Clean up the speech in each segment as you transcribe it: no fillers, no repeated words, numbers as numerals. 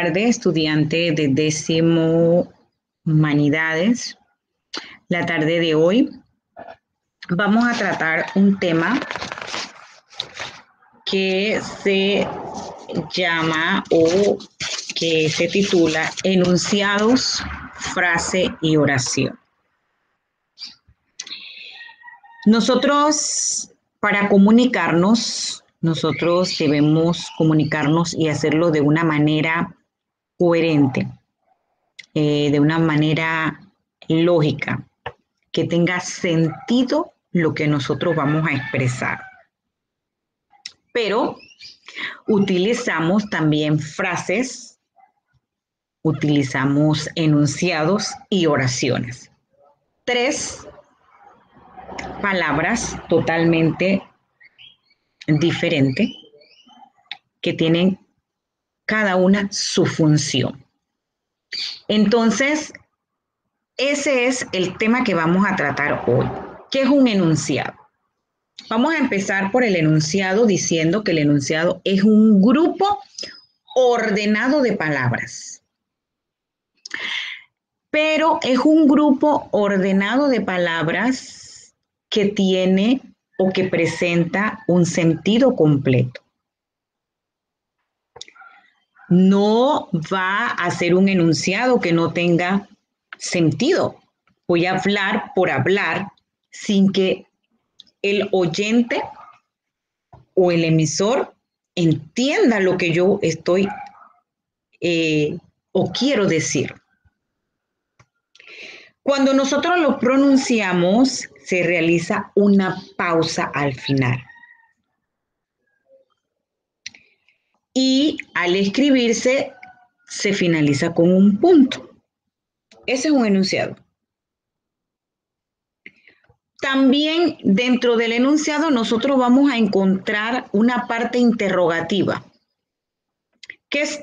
tarde, estudiante de 10º Humanidades. La tarde de hoy vamos a tratar un tema que se llama o que se titula Enunciados, frase y oración. Nosotros, para comunicarnos, nosotros debemos comunicarnos y hacerlo de una manera coherente, de una manera lógica, que tenga sentido lo que nosotros vamos a expresar. Pero utilizamos también frases, utilizamos enunciados y oraciones. 3 palabras totalmente diferentes que tienen cada una su función. Entonces, ese es el tema que vamos a tratar hoy. ¿Qué es un enunciado? Vamos a empezar por el enunciado diciendo que el enunciado es un grupo ordenado de palabras. Pero es un grupo ordenado de palabras que tiene o que presenta un sentido completo. No va a ser un enunciado que no tenga sentido. Voy a hablar por hablar sin que el oyente o el emisor entienda lo que yo estoy o quiero decir. Cuando nosotros lo pronunciamos, se realiza una pausa al final. Y al escribirse, se finaliza con un punto. Ese es un enunciado. También dentro del enunciado nosotros vamos a encontrar una parte interrogativa.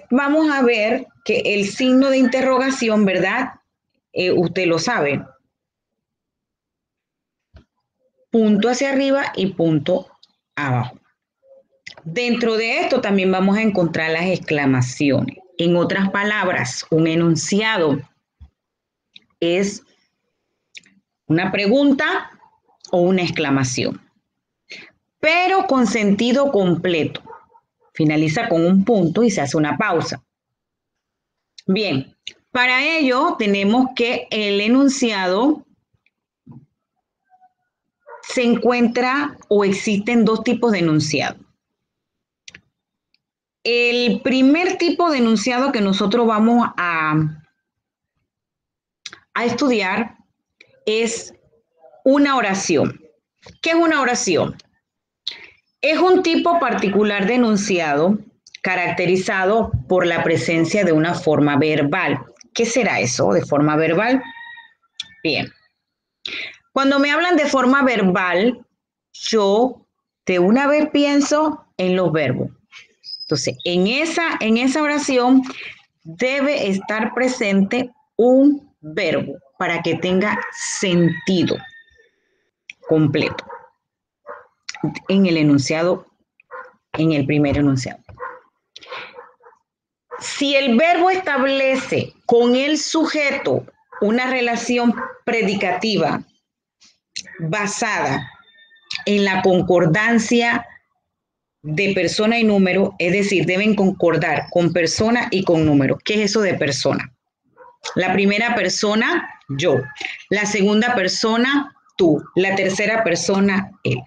Vamos a ver que el signo de interrogación, ¿verdad? Usted lo sabe. Punto hacia arriba y punto abajo. Dentro de esto también vamos a encontrar las exclamaciones. En otras palabras, un enunciado es una pregunta o una exclamación, pero con sentido completo. Finaliza con un punto y se hace una pausa. Bien, para ello tenemos que el enunciado se encuentra o existen 2 tipos de enunciado. El primer tipo de enunciado que nosotros vamos a estudiar es una oración. ¿Qué es una oración? Es un tipo particular de enunciado caracterizado por la presencia de una forma verbal. ¿Qué será eso de forma verbal? Bien. Cuando me hablan de forma verbal, yo de una vez pienso en los verbos. Entonces, en esa oración debe estar presente un verbo para que tenga sentido completo en el enunciado, en el primer enunciado. Si el verbo establece con el sujeto una relación predicativa basada en la concordancia de persona y número, es decir, deben concordar con persona y con número. ¿Qué es eso de persona? La primera persona, yo. La segunda persona, tú. La tercera persona, él.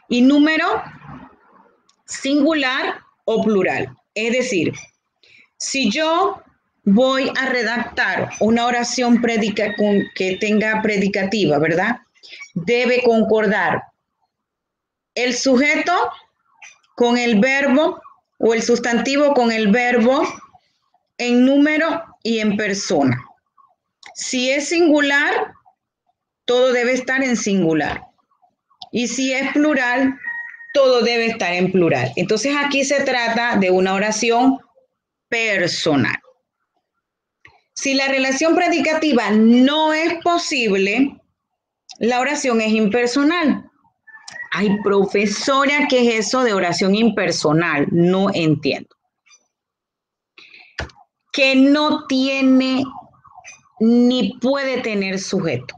Y número, singular o plural. Es decir, si yo voy a redactar una oración que tenga predicativa, ¿verdad? Debe concordar el sujeto con el verbo o el sustantivo con el verbo en número y en persona. Si es singular, todo debe estar en singular. Y si es plural, todo debe estar en plural. Entonces aquí se trata de una oración personal. Si la relación predicativa no es posible, la oración es impersonal. Ay, profesora, ¿qué es eso de oración impersonal? No entiendo. que no tiene ni puede tener sujeto.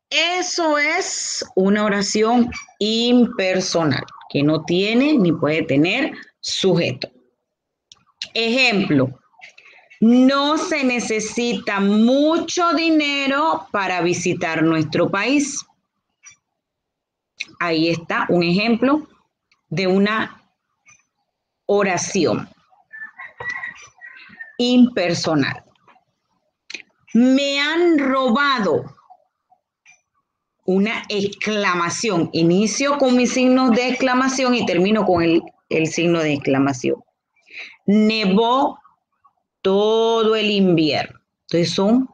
Eso es una oración impersonal, que no tiene ni puede tener sujeto. Ejemplo, no se necesita mucho dinero para visitar nuestro país. Ahí está un ejemplo de una oración impersonal. Me han robado. Una exclamación. Inicio con mis signos de exclamación y termino con el signo de exclamación. Nevó todo el invierno. Entonces son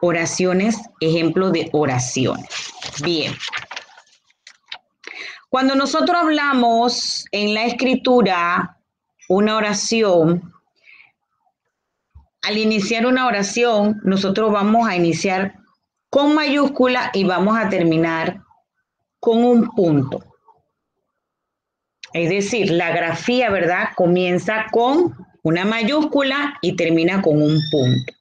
oraciones, ejemplos de oraciones. Bien. Cuando nosotros hablamos en la escritura una oración, al iniciar una oración, nosotros vamos a iniciar con mayúscula y vamos a terminar con un punto. Es decir, la grafía, ¿verdad? Comienza con una mayúscula y termina con un punto.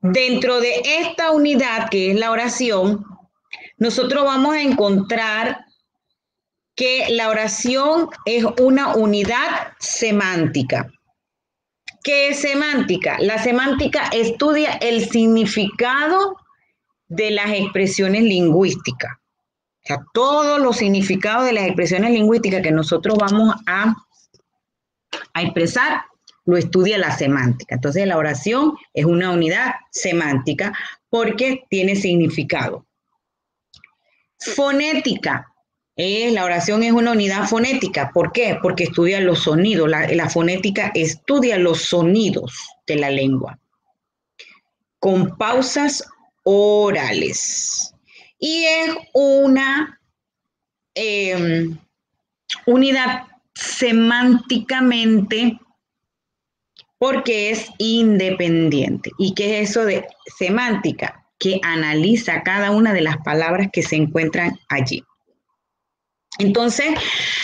Dentro de esta unidad, que es la oración, nosotros vamos a encontrar que la oración es una unidad semántica. ¿Qué es semántica? La semántica estudia el significado de las expresiones lingüísticas. O sea, todos los significados de las expresiones lingüísticas que nosotros vamos a expresar, lo estudia la semántica. Entonces, la oración es una unidad semántica porque tiene significado. Fonética. La oración es una unidad fonética. ¿Por qué? Porque estudia los sonidos. La fonética estudia los sonidos de la lengua con pausas orales. Y es una unidad semánticamente porque es independiente. ¿Y qué es eso de semántica? Que analiza cada una de las palabras que se encuentran allí. Entonces,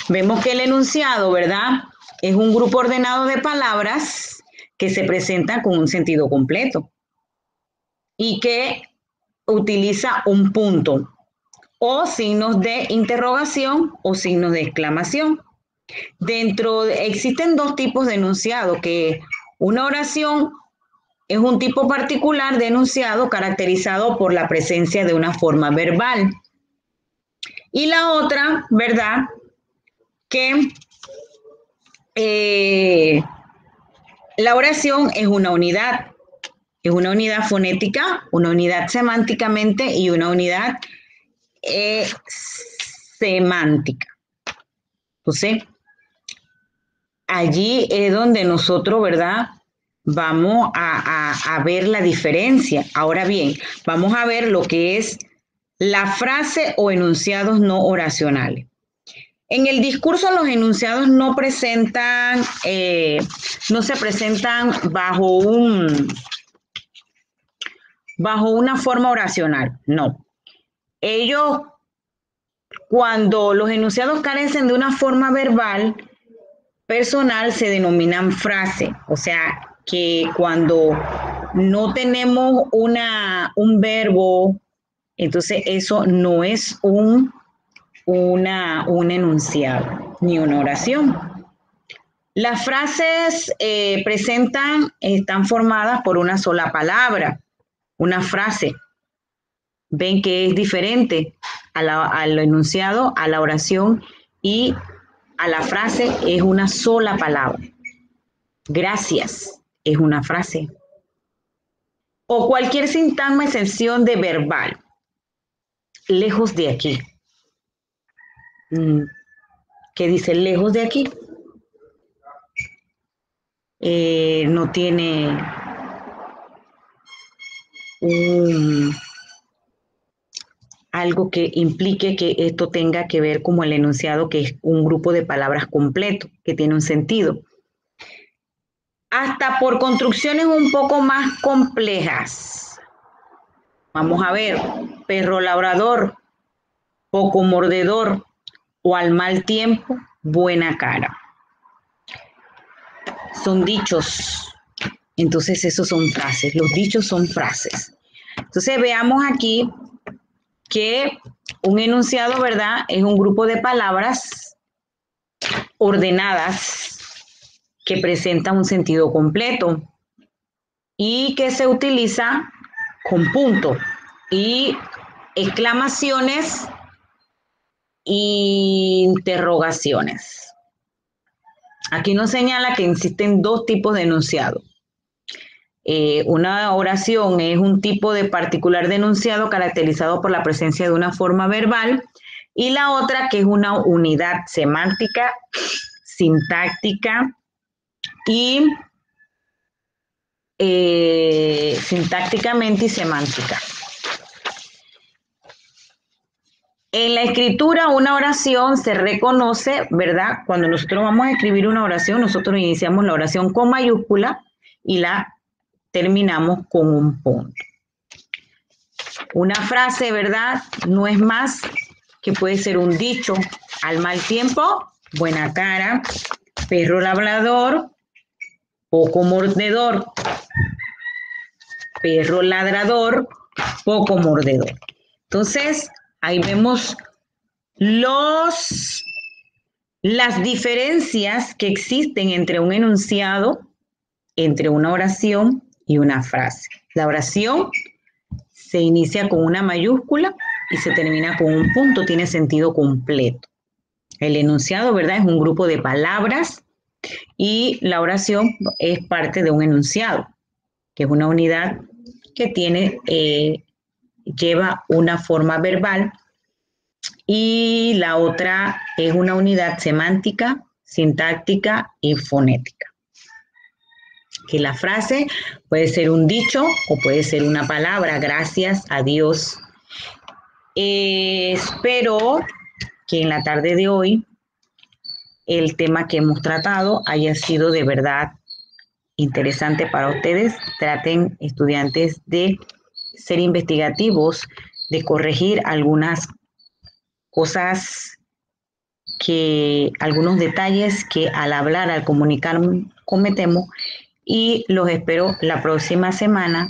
vemos que el enunciado, ¿verdad? Es un grupo ordenado de palabras que se presentan con un sentido completo y que utiliza un punto o signos de interrogación o signos de exclamación. Existen dos tipos de enunciado, que una oración es un tipo particular de enunciado caracterizado por la presencia de una forma verbal. Y la otra, ¿verdad? Que la oración es una unidad fonética, una unidad semánticamente y una unidad semántica. Entonces, allí es donde nosotros, ¿verdad? Vamos a ver la diferencia. Ahora bien, vamos a ver lo que es la frase o enunciados no oracionales. En el discurso los enunciados no se presentan bajo una forma oracional, no. Ellos, cuando los enunciados carecen de una forma verbal personal, se denominan frase. O sea, que cuando no tenemos un verbo, entonces eso no es un enunciado ni una oración. Las frases están formadas por una sola palabra, una frase. Ven que es diferente al enunciado, a la oración y a la frase es una sola palabra. Gracias es una frase. O cualquier sintagma excepción de verbal. Lejos de aquí. ¿Qué dice lejos de aquí? No tiene algo que implique que esto tenga que ver como el enunciado, que es un grupo de palabras completo, que tiene un sentido. Hasta por construcciones un poco más complejas. Vamos a ver, perro labrador, poco mordedor o al mal tiempo, buena cara. son dichos. Entonces, esos son frases. Los dichos son frases. Entonces, veamos aquí que un enunciado, ¿verdad?, es un grupo de palabras ordenadas que presentan un sentido completo y que se utiliza con punto y exclamaciones e interrogaciones. Aquí nos señala que existen dos tipos de enunciado. Una oración es un tipo de particular de enunciado caracterizado por la presencia de una forma verbal y la otra que es una unidad semántica, sintáctica y sintácticamente y semántica. En la escritura, una oración se reconoce, ¿verdad? Cuando nosotros vamos a escribir una oración, nosotros iniciamos la oración con mayúscula y la terminamos con un punto. Una frase, ¿verdad?, no es más que puede ser un dicho: al mal tiempo, buena cara, perro ladrador, poco mordedor, perro ladrador, poco mordedor. Entonces, ahí vemos las diferencias que existen entre un enunciado, entre una oración y una frase. La oración se inicia con una mayúscula y se termina con un punto, tiene sentido completo. El enunciado, ¿verdad?, es un grupo de palabras y la oración es parte de un enunciado, que es una unidad que lleva una forma verbal, y la otra es una unidad semántica, sintáctica y fonética. Que la frase puede ser un dicho o puede ser una palabra, gracias a Dios. Espero que en la tarde de hoy el tema que hemos tratado haya sido de verdad interesante para ustedes. Traten, estudiantes, de ser investigativos, de corregir algunas cosas, algunos detalles que al hablar, al comunicar, cometemos, y los espero la próxima semana.